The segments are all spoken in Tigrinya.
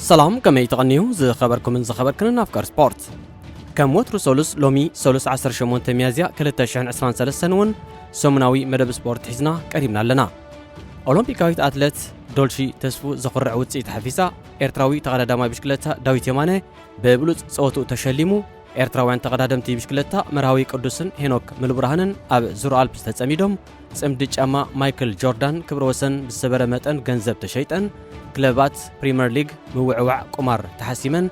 سلام كما يتغنيو زي خبركم من زخبركن أفكار سبورت كم وتر سولس لومي سولس 18 ميازيا 2023 سنون سومناوي مدب سبورت حزنا قريبنا لنا أولمبيكاويت أتلت دولشي تسفو زخرع وتصيت حفيسة إرتراوي تقدامي بشكلتها داويت يمانه ببلوز صوتو تشلمو إرتراويان تقدمتي بشكلتها مرهاوي قدوسن هينوك ملبرهانن أب زور ألبس تتصميدهم صمدج أما مايكل جوردان كبروسن بالسبرة متن جنزب تشيطن كلبات بريمير ليج موعوع قمار تحسيمن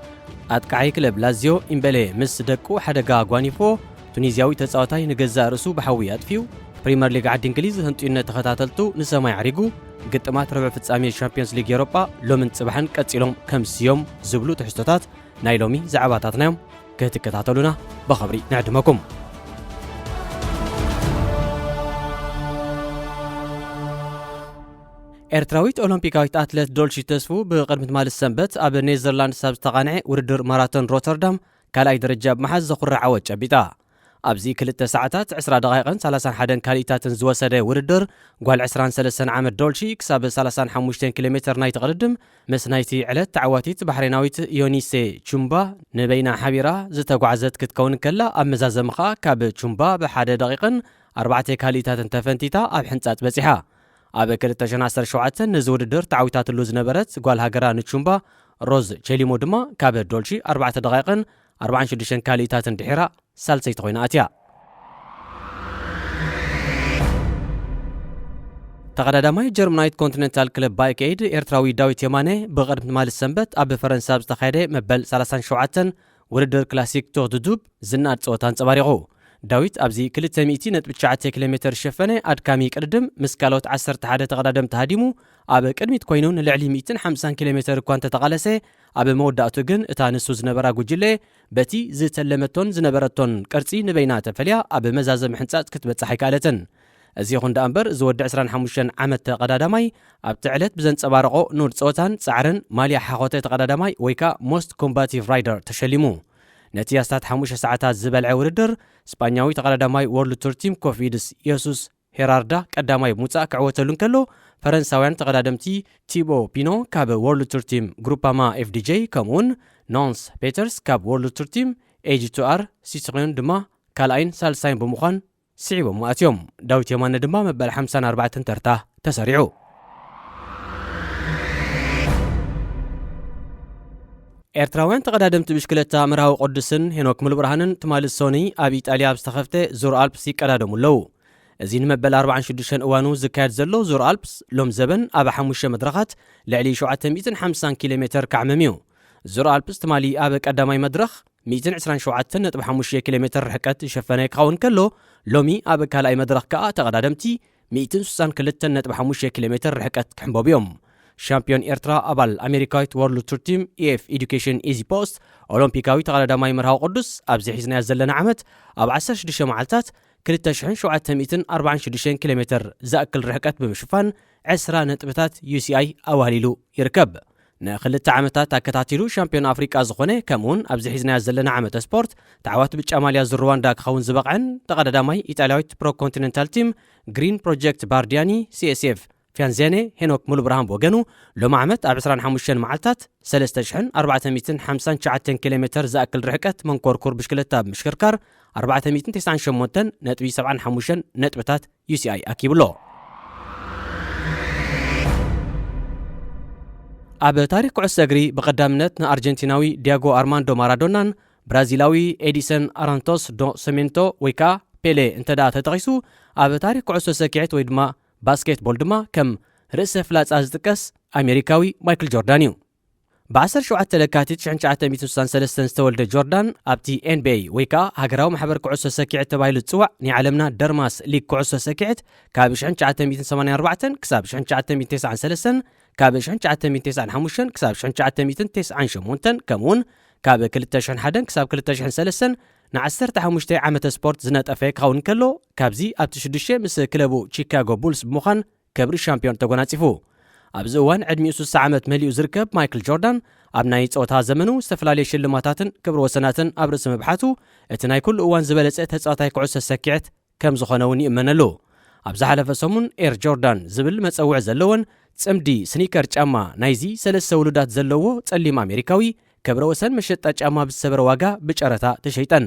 أتقعي كلب لازيو إمبالي مس دقو حدقا غوانيفو تونيزياوي تتصاوتاي نجزا رسو بحويات فيو بريمير ليج عاد إنجليز هنتين تخطاتلتو نسماي عريقو قطمات ربع فتصامي الشامبيونز ليج يوروبا لومن صباحن قصيلهم كمس يوم زبلو تحستوتات نايلومي زعباتاتنا كتكتاتلونا بخبري نعدمكم إرتراويت أولمبيكاويت أتلت دولشي تسفو بقدمة مال السنبت أب نيزرلاند سابس تقانع وردر ماراثون روتردام كالاي درجة بمحز زخر عوج أبيتا أبزي كل ساعات 10 دقائق 31 كاليتات زوسده وردر قال 23 عام دولشي كساب 35 كيلومتر نايت قدم مس نايتي علت تعواتيت بحريناويت يونيسي تشومبا نبينا حبيرة زتقعزت كتكون كلا أب مزازمخا كاب تشومبا بحادة دقيقة 4 كاليتات تفنتيتا أب حنصات بزيحة أب كلتا جناسر شوعتن نزودر تعويتات اللوز نبرت قال هاجرا نتشومبا روز تشيليمو دما كاب دولشي 4 دقائق 24 كاليتات دحيرة سالسي تخوينا أتيا تقدماي جرمنايت كونتيننتال كلب بايك ايد إرتراوي داويت يمانه بقدم مال السنبت أب فرنسا بستخيده مبل 37 وردر كلاسيك تور دو زناد صوتان صباريغو داويت أبزي كل 200.9 كيلومتر شفنه أدكامي قدم مسكالوت 10 تقدم تهديمو أب قدمت كوينون لعلي 250 كيلومتر كوانت تقالسه أب موداتو جن اتا نسو زنبرا جوجله بتي زتلمتون زنبرتون قرصي نبينات فليا أب مزازم حنصات كتبصحي قالتن ازي خون دامبر زود 25 عامت قدادماي أب تعلت بزن صبارقو نور صوتان صعرن ماليا حقوته قدادماي ويكا موست كومباتيف رايدر تشلمو نتي استات 5 ساعات زبل وردر اسبانياوي تقدماي وورلد تور تيم كوفيدس يسوس هيراردا قداماي موصا كعوتلون كلو فرنساويان تقدمتي تيبو بينو كاب وورلد تور تيم جروباما اف دي جي كمون نونس بيترز كاب وورلد تور تيم ايجي تو ار سيترين دما كالاين سالساين بمخان سعيبو مؤاتيوم داوت يمان دما مبال 54 ترتا تسريعو إرتراويان تقدمت بشكلتا مرهاو قدسن هنوك ملبرهانن تمال السوني أبي إيطاليا بستخفته زور ألبس يقدمو لو زين مبل 46 اوانو زكاد زلو زور ألبس لوم زبن أبا حموشة مدرخات لعلي 750 كيلومتر كعمميو زور ألبس تمالي أبا قداماي مدرخ 227.5 كيلومتر رحقت شفناي قاون كلو لومي أبا كالاي مدرخ كا تقدمتي 262.5 كيلومتر رحقت كحمبوبيوم شامبيون إرترا أبال أمريكايت وورلد تور تيم إف إدوكيشن إيزي بوست أولمبيكاوي تقدماي مرهاو قدس أبزي حزنا يزلنا عمت أب 16 معلتات 2764 كيلومتر زاكل رحقت بمشفان 10 نطبتات UCI أوهليلو يركب نخلت عامتات تكتاتيلو شامبيون أفريقيا زخونه كمون أبزي حزنا يزلنا عمت سبورت تعوات بجماليا زروان داك خون زبقعن تقدماي إيطاليايت برو كونتيننتال تيم جرين بروجكت باردياني CSF فيانزيني هنوك ملبرهان بوغنو لو عمت 25 معلتات 3459 كيلومتر زاكل رحقت من كوركور بشكلتا بمشكركر 498.75 نطبتات UCI أكيبلو أب تاريخ عسكري بقدامنت أرجنتيناوي دياغو أرماندو مارادونان برازيلاوي إديسون أرانتوس دو سيمينتو ويكا بيلي انتدا تتغيسو أب تاريخ عسكري ويدما باسكت بول دما كم رئيس فلاس أزدكس أمريكاوي مايكل جوردانيو بعصر شوعت لكاتيت 1963 استولد جوردان أبتي NBA ويكا هاجراو محبر كعسو سكيعت تبايل تسوع نعلمنا درماس ليك كعسو سكيعت كابش 1984 كساب 1993 كابش 1995 كساب 1998 كمون كاب كلتاشن حدن كساب كلتاشن سلسن نعسرت حمشتي عامة سبورت زنات أفاك خاون كلو كابزي أبتشدشي مس كلبو شيكاغو بولز بمخان كبري شامبيون تقوناتيفو أبزوان عدمي سوس عامت مليو زركب مايكل جوردان أبناي صوتها زمنو استفلالي شلماتاتن كبر وسناتن أبرس مبحاتو اتناي كل اوان زبلت تصاتاي كعس السكيعت كم زخنوني امنلو ኣብ ዝሓለፈ ሰሙን ኤር ጆርዳን ዝብል መፀውዒ ዘለዎን ጽምዲ ስኒከር ጫማ ናይዚ 3 ውሉዳት ዘለዎ ጸሊም ኣሜሪካዊ ክብረ ወሰን መሸጣ ጫማ ብዝሰበረ ዋጋ ብጨረታ ተሸይጠን።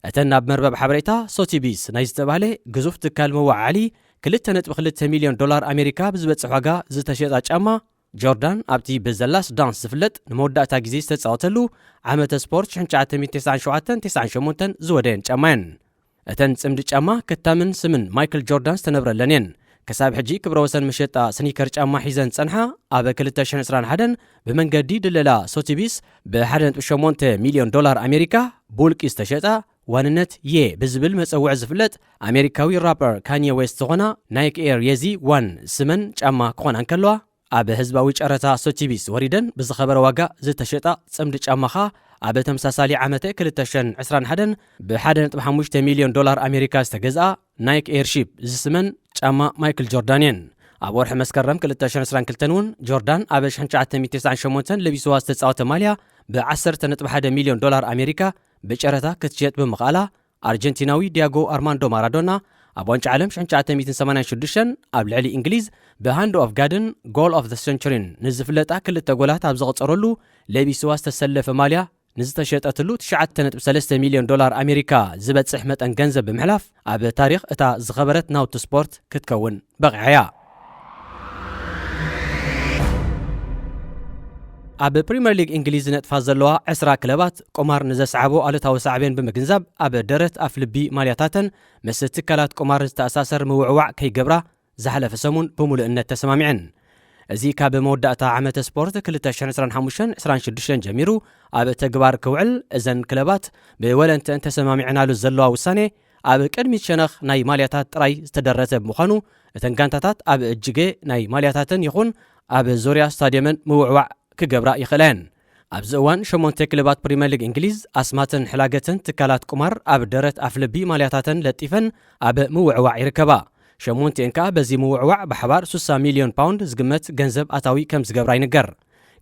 እተን ናብ መርበብ ሓበሬታ ሶቲቢስ ናይ ዝተባህለ ግዙፍ ትካል መዋዓሊ $2.2 ሚልዮን ኣሜሪካ ብዝበጽሕ ዋጋ ዝተሸጣ ጫማ ጆርዳን ኣብቲ ብዘላስ ዳንስ ዝፍለጥ ንመወዳእታ ግዜ ዝተጻወተሉ ዓመተ ስፖርት 1997-98 ዝወደየን ጫማየን። እተን ጽምዲ ጫማ ክታምን ስምን ማይክል ጆርዳን ዝተነብረለን እየን። ክሳብ ሕጂ ክብረ ወሰን መሸጣ ስኒከር ጫማ ሒዘን ጸንሓ ኣብ 2021 ብመንገዲ ድለላ ሶቲቢስ ብ$1.8 ሚልዮን ኣሜሪካ ቡልቂ ዝተሸጣ ዋንነት ብዝብል መፀውዒ ዝፍለጥ ኣሜሪካዊ ራፐር ካንየ ዌስት ዝኾና ናይክ ኤር የዚ ዋን ስመን ጫማ ክኾና እንከለዋ ኣብ ህዝባዊ ጨረታ ሶቲቢስ ወሪደን ብዝኸበረ ዋጋ ዝተሸጣ ጽምዲ ጫማ ኸ ኣብ ተመሳሳሊ ዓመተ 2021 ብ$1.5 ሚልዮን ኣሜሪካ ዝተገዝኣ ናይክ ኤርሺፕ ዝስመን ጫማ ማይክል ጆርዳን እየን። ኣብ ወርሒ መስከረም 2022 እውን ጆርዳን ኣብ 1998 ለቢስዋ ዝተጻወተ ማልያ ብ$10.1 ሚልዮን ኣሜሪካ ብጨረታ ክትሸጥ ብምኽኣላ ኣርጀንቲናዊ ዲያጎ ኣርማንዶ ማራዶና ኣብ ዋንጫ ዓለም 1986 ኣብ ልዕሊ እንግሊዝ ብሃንድ ኦፍ ጋድን ጎል ኦፍ ዘ ሴንቸሪን ንዝፍለጣ 2 ጎላት ኣብ ዝቕፀረሉ ለቢስዋ ዝተሰለፈ ማልያ ንዝተሸጠትሉ $9.3 ሚልዮን ኣሜሪካ ዝበጽሕ መጠን ገንዘብ ብምሕላፍ ኣብ ታሪኽ እታ ዝኸበረት ናውቲ ስፖርት ክትከውን በቂዓያ። ኣብ ፕሪምየር ሊግ እንግሊዝ ነጥፋ ዘለዋ 20 ክለባት ቁማር ንዘስዓቦ ኣሉታዊ ሳዕቤን ብምግንዛብ ኣብ ደረት ኣፍ ልቢ ማልያታተን ምስ ትካላት ቁማር ዝተኣሳሰር ምውዕዋዕ ከይገብራ ዝሓለፈ ሰሙን ብምሉእነት ተሰማሚዐን። እዚ ካብ መወዳእታ ዓመተ ስፖርት 2025-26 ጀሚሩ ኣብ ተግባር ክውዕል እዘን ክለባት ብወለንተን ተሰማሚዐናሉ ዘለዋ ውሳኔ ኣብ ቅድሚት ሸነኽ ናይ ማልያታት ጥራይ ዝተደረተ ብምዃኑ እተን ጋንታታት ኣብ እጅጌ ናይ ማልያታተን ይኹን ኣብ ዙርያ ስታድየመን ምውዕዋዕ ክገብራ ይኽእለን። ኣብዚ እዋን 8 ክለባት ፕሪምየር ሊግ እንግሊዝ ኣስማትን ሕላገትን ትካላት ቁማር ኣብ ደረት ኣፍልቢ ማልያታተን ለጢፈን ኣብ ምውዕዋዕ ይርከባ። 8 እንካ በዚ ምውዕዋዕ ብሓባር 60 ሚልዮን ፓውንድ ዝግመት ገንዘብ ኣታዊ ከም ዝገብራ ይንገር።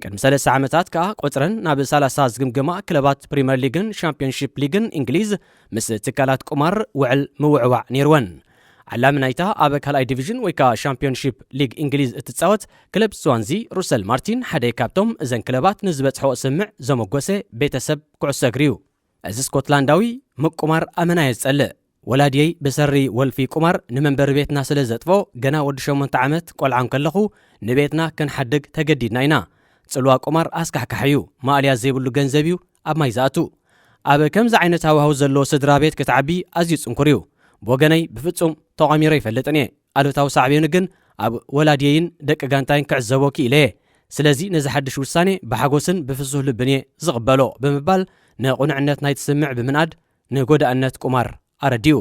ቅድሚ 3 ዓመታት ከዓ ቁፅረን ናብ 30 ዝግምገማ ክለባት ፕሪምየር ሊግን ሻምፒዮንሺፕ ሊግን እንግሊዝ ምስ ትካላት ቁማር ውዕል ምውዕዋዕ ነይርወን። ዓላሚ ናይታ ኣብ ካልኣይ ዲቪዥን ወይ ከዓ ሻምፒዮንሺፕ ሊግ እንግሊዝ እትጻወት ክለብ ስዋንዚ ሩሰል ማርቲን ሓደ ካብቶም እዘን ክለባት ንዝበጽሖ ስምዕ ዘመጎሰ ቤተሰብ ኩዕሶ እግሪ እዩ። እዚ ስኮትላንዳዊ ምቁማር ኣመና የጸልእ ወላድየይ ብሰሪ ወልፊ ቁማር ንመንበሪ ቤትና ስለ ዘጥፎ ገና ወዲ 8 ዓመት ቆልዓም ከለኹ ንቤትና ክንሓድግ ተገዲድና ኢና። ጽልዋ ቁማር ኣስካሕካሕ እዩ፣ ማእልያ ዘይብሉ ገንዘብ እዩ ኣብ ማይ ዝኣቱ። ኣብ ከምዚ ዓይነት ሃዋህው ዘለዎ ስድራ ቤት ክትዓቢ ኣዝዩ ጽንኩር እዩ። ብወገነይ ብፍጹም ተቋሚረ ይፈልጥን እየ። ኣሉታዊ ሳዕቤኑ ግን ኣብ ወላድየይን ደቂ ጋንታይን ክዕዘቦ ክኢለ እየ። ስለዚ ነዚ ሓድሽ ውሳኔ ብሓጎስን ብፍሱህ ልብን እየ ዝቕበሎ ብምባል ንቑንዕነት ናይ ትስምዕ ብምንኣድ ንጎዳእነት ቁማር ኣረዲኡ።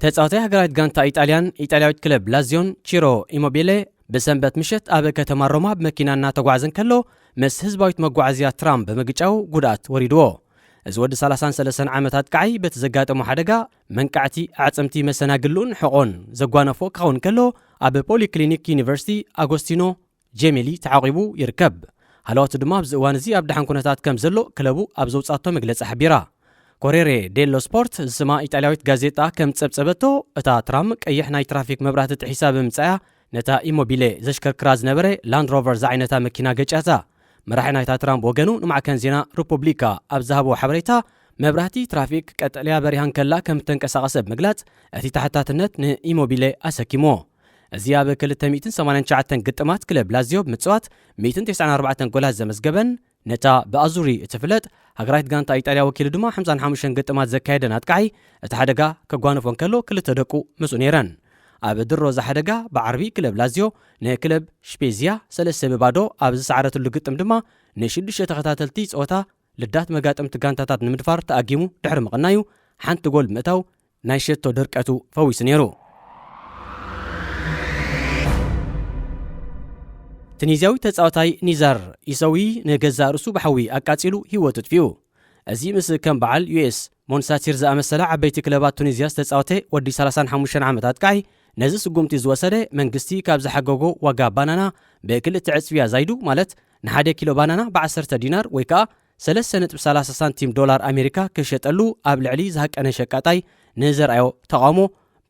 ተጻዋታይ ሃገራዊት ጋንታ ኢጣልያን ኢጣልያዊት ክለብ ላዚዮን ቺሮ ኢሞቢሌ ብሰንበት ምሸት ኣብ ከተማ ሮማ ብመኪና እናተጓዓዘን ከሎ ምስ ህዝባዊት መጓዓዝያ ትራም ብምግጫው ጉድኣት ወሪድዎ። እዚ ወዲ 33 ዓመታት ከዓይ በቲ ዘጋጠሞ ሓደጋ መንቃዕቲ ኣዕጽምቲ መሰናግሉን ሕቖን ዘጓነፎ ክኸውን ከሎ ኣብ ፖሊክሊኒክ ዩኒቨርሲቲ ኣጎስቲኖ ጄሜሊ ተዓቂቡ ይርከብ። ሃለወቱ ድማ ኣብዚ እዋን እዚ ኣብ ድሓን ኩነታት ከም ዘሎ ክለቡ ኣብ ዘውጻቶ መግለጺ ሓቢራ። ኮሬሬ ዴሎ ስፖርት ዝስማ ኢጣልያዊት ጋዜጣ ከም ጸብጸበቶ እታ ትራም ቀይሕ ናይ ትራፊክ መብራህቲ ጥሒሳ ብምጽያ ነታ ኢሞቢሌ ዘሽከርክራ ዝነበረ ላንድ ሮቨር ዝዓይነታ መኪና ገጫታ። መራሒ ናይታ ትራምፕ ወገኑ ንማዕከን ዜና ሪፑብሊካ ኣብ ዝሃቦ ሓበሬታ መብራህቲ ትራፊክ ቀጠልያ በሪሃን ከላ ከም ተንቀሳቐሰ ብምግላጽ እቲ ታሕታትነት ንኢሞቢሌ ኣሰኪሞ። እዚ ኣብ 289 ግጥማት ክለብ ላዚዮ ብምጽዋት 194 ጎላት ዘመዝገበን ነታ ብኣዙሪ እትፍለጥ ሃገራዊት ጋንታ ኢጣልያ ወኪሉ ድማ 55 ግጥማት ዘካየደን ኣጥቃዓይ እቲ ሓደጋ ከጓነፎን ከሎ 2 ደቁ ምፁ ነይረን። ኣብ ድሮ ሓደጋ ብዓርቢ ክለብ ላዚዮ ንክለብ ሽፔዝያ 3-0 ኣብ ዝሰዓረትሉ ግጥም ድማ ን6 ተኸታተልቲ ጸወታ ልዳት መጋጠምቲ ጋንታታት ንምድፋር ተኣጊሙ ድሕሪ ምቕናዩ ሓንቲ ጎል ብምእታው ናይ ሸቶ ድርቀቱ ፈዊሱ ነይሩ። ቱኒዝያዊ ተጻዋታይ ኒዛር ኢሰዊ ንገዛ ርእሱ ብሓዊ ኣቃጺሉ ህይወቱ ጥፊኡ። እዚ ምስ ከም በዓል ዩኤስ ሞንሳቲር ዝኣመሰለ ዓበይቲ ክለባት ቱኒዝያ ዝተጻወተ ወዲ 35 ዓመታት ቃይ ነዚ ስጉምቲ ዝወሰደ መንግስቲ ካብ ዝሓገጎ ዋጋ ባናና ብ2 ዕጽፍያ ዛይዱ ማለት ን1 ኪሎ ባናና ብ10 ዲናር ወይ ከዓ 3.30 ሳንቲም ዶላር ኣሜሪካ ክሸጠሉ ኣብ ልዕሊ ዝሃቀነ ሸቃጣይ ንዘርኣዮ ተቃውሞ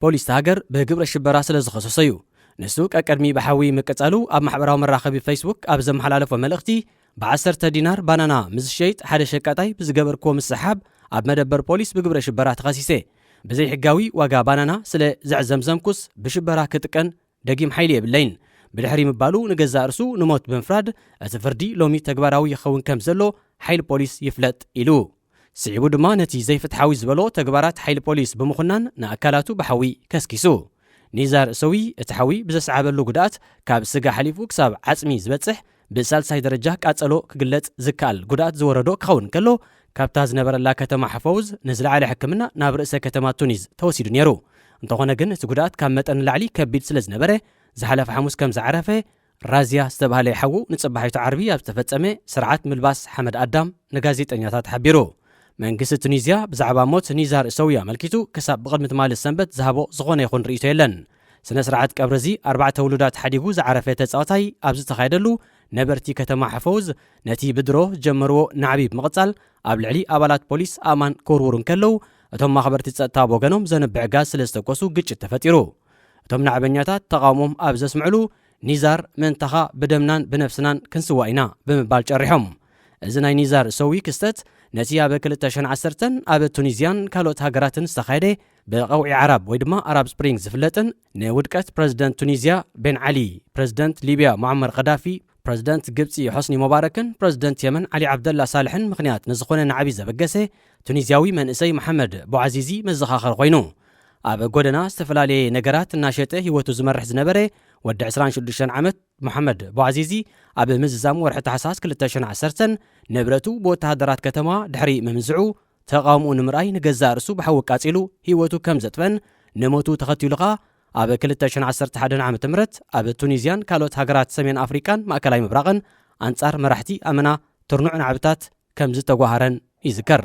ፖሊስ ሃገር ብግብረ ሽበራ ስለ ዝኸሰሶ እዩ። ንሱ ቀድሚ ብሓዊ ምቅጻሉ ኣብ ማሕበራዊ መራኸቢ ፌስቡክ ኣብ ዘመሓላለፎ መልእኽቲ ብ10 ዲናር ባናና ምስ ሸይጥ ሓደ ሸቃጣይ ብዝገበርክዎ ምስሓብ ኣብ መደበር ፖሊስ ብግብረ ሽበራ ተኸሲሰ። ብዘይ ሕጋዊ ዋጋ ባናና ስለ ዝዕዘምዘምኩስ ብሽበራ ክጥቀን ደጊም ሓይሊ የብለይን። ብድሕሪ ምባሉ ንገዛ እርሱ ንሞት ብምፍራድ እቲ ፍርዲ ሎሚ ተግባራዊ ይኸውን ከም ዘሎ ሓይሊ ፖሊስ ይፍለጥ ኢሉ ስዒቡ ድማ ነቲ ዘይፍትሓዊ ዝበሎ ተግባራት ሓይሊ ፖሊስ ብምኹናን ንኣካላቱ ብሓዊ ከስኪሱ። ኒዛር እሰዊ እቲ ሓዊ ብዘሰዓበሉ ጉድኣት ካብ ስጋ ሓሊፉ ክሳብ ዓጽሚ ዝበጽሕ ብሳልሳይ ደረጃ ቃጸሎ ክግለጽ ዝከኣል ጉድኣት ዝወረዶ ክኸውን ከሎ ካብታ ዝነበረላ ከተማ ሓፈውዝ ንዝለዓለ ሕክምና ናብ ርእሰ ከተማ ቱኒዝ ተወሲዱ ነይሩ። እንተኾነ ግን እቲ ጉድኣት ካብ መጠን ላዕሊ ከቢድ ስለ ዝነበረ ዝሓለፈ ሐሙስ ከም ዝዓረፈ ራዝያ ዝተባሃለ ይሓዉ ንጽባሒቱ ዓርቢ ኣብ ዝተፈጸመ ስርዓት ምልባስ ሓመድ ኣዳም ንጋዜጠኛታት ሓቢሩ። መንግስቲ ቱኒዝያ ብዛዕባ ሞት ኒዛር እሰዊ ኣመልኪቱ ክሳብ ብቕድሚ ትማሊ ሰንበት ዝሃቦ ዝኾነ ይኹን ርእይቶ የለን። ስነ ስርዓት ቀብረዚ 4 ውሉዳት ሓዲጉ ዝዓረፈ ተጻዋታይ ኣብ ዝተኻየደሉ ነበርቲ ከተማ ሓፈውዝ ነቲ ብድሮ ጀመርዎ ናዕቢ ብምቕጻል ኣብ ልዕሊ ኣባላት ፖሊስ ኣማን ክውርውሩ ከለዉ እቶም ማኽበርቲ ጸጥታ ወገኖም ዘንብዕ ጋዝ ስለ ዝተኮሱ ግጭት ተፈጢሩ። እቶም ናዕበኛታት ተቃውሞም ኣብ ዘስምዕሉ ኒዛር ምንተኻ ብደምናን ብነፍስናን ክንስዋ ኢና ብምባል ጨሪሖም። እዚ ናይ ኒዛር እሰዊ ክስተት ነቲ ኣብ 2010 ኣብ ቱኒዝያን ካልኦት ሃገራትን ዝተኻየደ ብቐውዒ ዓራብ ወይ ድማ ኣራብ ስፕሪንግ ዝፍለጥን ንውድቀት ፕረዚደንት ቱኒዝያ ቤን ዓሊ፣ ፕረዚደንት ሊብያ ሙዓመር ቀዳፊ፣ ፕረዚደንት ግብፂ ሖስኒ ሙባረክን ፕረዚደንት የመን ዓሊ ዓብደላ ሳልሕን ምኽንያት ንዝኾነ ናዕቢ ዘበገሰ ቱኒዝያዊ መንእሰይ መሐመድ ቦዓዚዚ መዘኻኸር ኮይኑ ኣብ ጎደና ዝተፈላለየ ነገራት እናሸጠ ህይወቱ ዝመርሕ ዝነበረ ወዲ 26 ዓመት መሐመድ ቦዓዚዚ ኣብ ምዝዛም ወርሒ ታሕሳስ 2010 ንብረቱ ብወተሃደራት ከተማ ድሕሪ ምምዝዑ ተቃውምኡ ንምርኣይ ንገዛእ ርእሱ ብሓዊ ቃጺሉ ህይወቱ ከም ዘጥፈን ንሞቱ ተኸቲሉ ኸ ኣብ 2011 ዓ.ም ኣብ ቱኒዝያን ካልኦት ሃገራት ሰሜን ኣፍሪካን ማእከላዊ ምብራቕን ኣንጻር መራሕቲ ኣመና ትርኑዕ ናዕብታት ከም ዝተጓሃረን ይዝከር።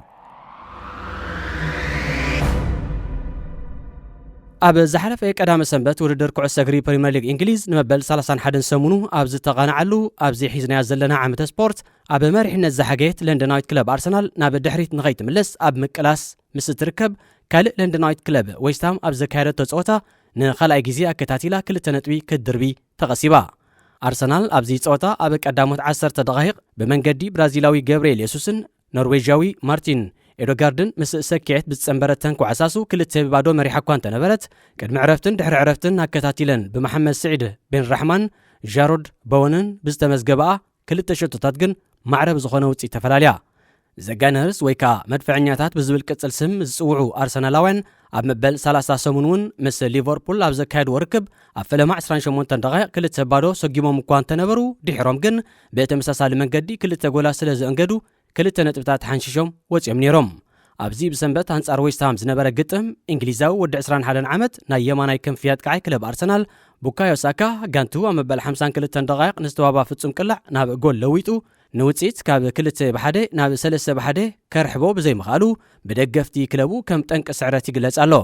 ኣብ ዝሓለፈ ቀዳመ ሰንበት ውድድር ኩዕሶ እግሪ ፕሪምየር ሊግ እንግሊዝ ንመበል 31 ሰሙኑ ኣብ ዝተቐናዓሉ ኣብዚ ሒዝናያ ዘለና ዓመተ ስፖርት ኣብ መሪሕነት ዝሓገየት ለንደናዊት ክለብ ኣርሰናል ናብ ድሕሪት ንኸይትምለስ ኣብ ምቅላስ ምስ ትርከብ ካልእ ለንደናዊት ክለብ ዌስትሃም ኣብ ዘካየደቶ ፀወታ ንኻልኣይ ግዜ ኣከታቲላ 2 ነጥቢ ክትድርቢ ተቐሲባ። ኣርሰናል ኣብዚ ፀወታ ኣብ ቀዳሞት 10 ደቂቕ ብመንገዲ ብራዚላዊ ገብርኤል የሱስን ኖርዌጃዊ ማርቲን ኤዶጋርድን ምስ ሰኪዐት ብዝጸንበረተን ኩዓሳሱ 2-0 መሪሓ እኳ እንተነበረት ቅድሚ ዕረፍትን ድሕሪ ዕረፍትን ኣከታቲለን ብመሐመድ ስዒድ ቤን ራሕማን ዣሮድ ቦወንን ብዝተመዝገበኣ 2 ሸቶታት ግን ማዕረብ ዝኾነ ውፅኢት ተፈላለያ። ዘጋነርስ ወይ ከዓ መድፈዐኛታት ብዝብል ቅጽል ስም ዝጽውዑ ኣርሰናላውያን ኣብ መበል 30 ሰሙን እውን ምስ ሊቨርፑል ኣብ ዘካየድዎ ርክብ ኣብ ፈለማ 28 ደቂቕ 2-0 ሰጊሞም እኳ እንተነበሩ ድሒሮም ግን ብተመሳሳሊ መንገዲ 2 ጎላት ስለ ዘእንገዱ 2 ነጥብታት ሓንሺሾም ወፂኦም ነይሮም። ኣብዚ ብሰንበት አንጻር ዌስትሃም ዝነበረ ግጥም እንግሊዛዊ ወዲ 21 ዓመት ናይ የማናይ ክንፊ ኣጥቃዓይ ክለብ ኣርሰናል ቡካዮ ሳካ ጋንቱ ኣብ መበል 52 ደቂቕ ንዝተዋባ ፍጹም ቅላዕ ናብ ጎል ለዊጡ ንውፅኢት ካብ 2-1 ናብ 3-1 ከርሕቦ ብዘይምኽኣሉ ብደገፍቲ ክለቡ ከም ጠንቂ ስዕረት ይግለጽ ኣሎ።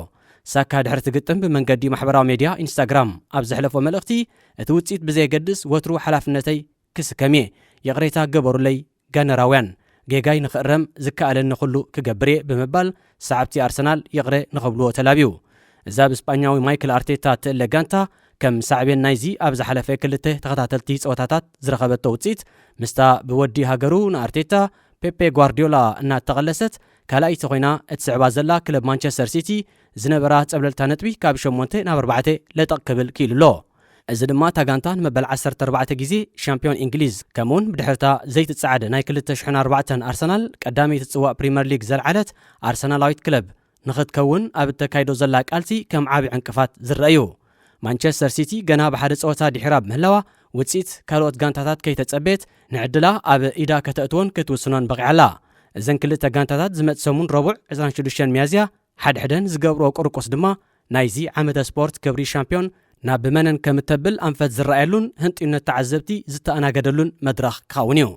ሳካ ድሕሪ እቲ ግጥም ብመንገዲ ማሕበራዊ ሜድያ ኢንስታግራም ኣብ ዘሕለፎ መልእኽቲ እቲ ውፅኢት ብዘየገድስ ወትሩ ሓላፍነተይ ክስከም እየ የቕሬታ ገበሩለይ ጋነራውያን ጌጋይ ንኽእረም ዝከኣለኒ ኩሉ ክገብር እየ ብምባል ሰዓብቲ ኣርሰናል ይቕረ ንኸብልዎ ተላብዩ። እዛ ብስጳኛዊ ማይክል ኣርቴታ ትእለ ጋንታ ከም ሳዕቤን ናይዚ ኣብ ዝሓለፈ 2 ተኸታተልቲ ፀወታታት ዝረኸበቶ ውፅኢት ምስታ ብወዲ ሃገሩ ንኣርቴታ ፔፔ ጓርዲዮላ እናተቐለሰት ካልኣይቲ ኮይና እትስዕባ ዘላ ክለብ ማንቸስተር ሲቲ ዝነበራ ፀብለልታ ነጥቢ ካብ 8 ናብ 4 ለጠቕ ክብል ክኢሉሎ። እዚ ድማ ታጋንታ ንመበል 14 ግዜ ሻምፒዮን እንግሊዝ ከምውን ብድሕርታ ዘይትፀዓደ ናይ 2004 ኣርሰናል ቀዳመይ ትፅዋዕ ፕሪምየር ሊግ ዘልዓለት ኣርሰናላዊት ክለብ ንኽትከውን ኣብ እተካይዶ ዘላ ቃልሲ ከም ዓብዪ ዕንቅፋት ዝረአዩ። ማንቸስተር ሲቲ ገና ብሓደ ፀወታ ድሒራ ብምህላዋ ውፅኢት ካልኦት ጋንታታት ከይተፀበየት ንዕድላ ኣብ ኢዳ ከተእትዎን ክትውስኖን በቂዓላ። እዘን 2 ጋንታታት ዝመጽእ ሰሙን ረቡዕ 26 ሚያዝያ ሓድሕደን ዝገብርዎ ቁርቁስ ድማ ናይዚ ዓመተ ስፖርት ክብሪ ሻምፒዮን ናብ ብመነን ከም እተብል ኣንፈት ዝረኣየሉን ህንጢነት ተዓዘብቲ ዝተኣናገደሉን መድረኽ ክኸውን እዩ።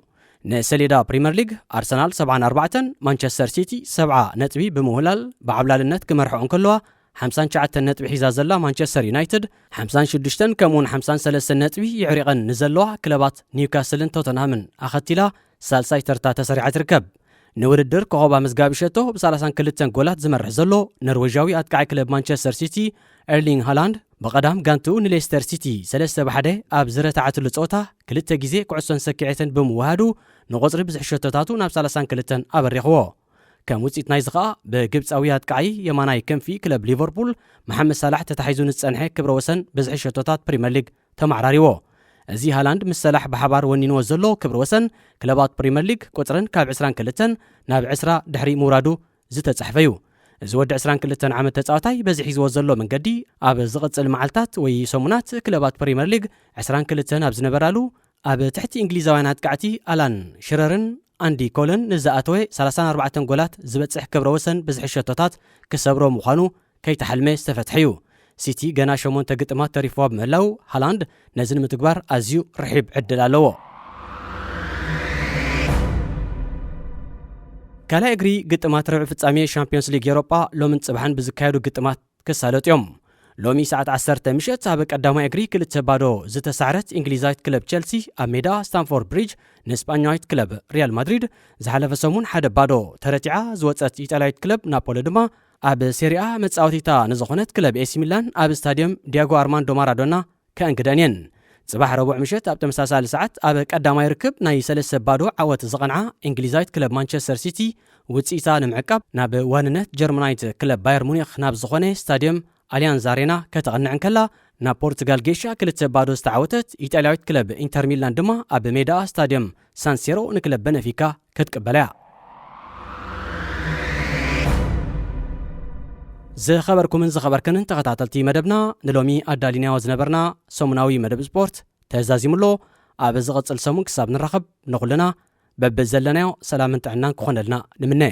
ንሰሌዳ ፕሪምየር ሊግ ኣርሰናል 74 ማንቸስተር ሲቲ 70 ነጥቢ ብምውላል ብዓብላልነት ክመርሕኦ እንከለዋ 59 ነጥቢ ሒዛ ዘላ ማንቸስተር ዩናይትድ 56 ከምኡን 53 ነጥቢ ይዕሪቐን ንዘለዋ ክለባት ኒውካስልን ቶተንሃምን ኣኸቲላ ሳልሳይ ተርታ ተሰሪዓ ትርከብ። ንውድድር ኮኸብ መዝጋቢ ሸቶ ብ32 ጎላት ዝመርሕ ዘሎ ኖርዌጃዊ ኣጥቃዒ ክለብ ማንቸስተር ሲቲ ኤርሊንግ ሃላንድ በቀዳም ጋንቱ ንሌስተር ሲቲ 3-1 ኣብ ዝረታዓትሉ ጸወታ ክልተ ግዜ ኩዕሶን ሰኪዔትን ብምውሃዱ ንቆጽሪ ብዙሕ ሸቶታቱ ናብ 32 ኣበሪኽዎ። ከም ውጽኢት ናይ ዝኸኣ ብግብፃዊ ኣጥቃዒ የማናይ ክንፊ ክለብ ሊቨርፑል መሐመድ ሳላሕ ተታሒዙ ንጸንሐ ክብረ ወሰን ብዙሕ ሸቶታት ፕሪምየር ሊግ ተማዕራሪዎ። እዚ ሃላንድ ምስ ሰላሕ ብሓባር ወኒንዎ ዘሎ ክብረ ወሰን ክለባት ፕሪምየር ሊግ ቁጽርን ካብ 22 ናብ 20 ድሕሪ ምውራዱ ዝተጻሕፈዩ። እዚ ወዲ 22 ዓመት ተጻዋታይ በዚ ሒዝዎ ዘሎ መንገዲ ኣብ ዝቕጽል መዓልታት ወይ ሰሙናት ክለባት ፕሪምየር ሊግ 22 ኣብ ዝነበራሉ ኣብ ትሕቲ እንግሊዛውያን ኣጥቃዕቲ ኣላን ሽረርን አንዲ ኮለን ንዝኣተወ 34 ጎላት ዝበጽሕ ክብረ ወሰን ብዙሕ ሸቶታት ክሰብሮ ምዃኑ ከይተሓልመ ዝተፈትሐ እዩ። ሲቲ ገና 8 ግጥማት ተሪፍዋ ብምህላው ሃላንድ ነዚ ንምትግባር ኣዝዩ ርሒብ ዕድል ኣለዎ። ካልኣይ እግሪ ግጥማት ረብዒ ፍጻሜ ሻምፒዮንስ ሊግ ኤውሮጳ ሎምን ጽባሕን ብዝካየዱ ግጥማት ክሳለጡ እዮም። ሎሚ ሰዓት 10 ምሸት ኣብ ቀዳማይ እግሪ 2-0 ዝተሳዕረት እንግሊዛዊት ክለብ ቸልሲ ኣብ ሜዳ ስታንፎርድ ብሪጅ ንስፓኛዊት ክለብ ሪያል ማድሪድ ዝሓለፈ ሰሙን 1-0 ተረቲዓ ዝወፀት ኢጣልያዊት ክለብ ናፖሊ ድማ ኣብ ሴሪኣ መጻወቲታ ንዝኾነት ክለብ ኤሲ ሚላን ኣብ ስታድየም ዲያጎ ኣርማንዶ ማራዶና ከእንግደን እየን። ጽባሕ ረቡዕ ምሸት ኣብ ተመሳሳሊ ሰዓት ኣብ ቀዳማይ ርክብ ናይ 3-0 ዓወት ዝቐንዓ እንግሊዛዊት ክለብ ማንቸስተር ሲቲ ውጽኢታ ንምዕቃብ ናብ ዋንነት ጀርመናዊት ክለብ ባየር ሙኒኽ ናብ ዝኾነ ስታድየም አሊያንዝ አሬና ከተቐንዕን ከላ ናብ ፖርቱጋል ጌሻ 2-0 ዝተዓወተት ኢጣልያዊት ክለብ ኢንተር ሚላን ድማ ኣብ ሜዳ ስታድየም ሳንሲሮ ንክለብ በነፊካ ክትቅበለያ። ዝኸበርኩምን ዝኸበርክንን ተኸታተልቲ መደብና ንሎሚ ኣዳሊናዮ ዝነበርና ሰሙናዊ መደብ ስፖርት ተዛዚሙሎ ኣብ ዝቕጽል ሰሙን ክሳብ ንራኸብ ንኹልና በብዘለናዮ ሰላምን ጥዕናን ክኾነልና ንምነ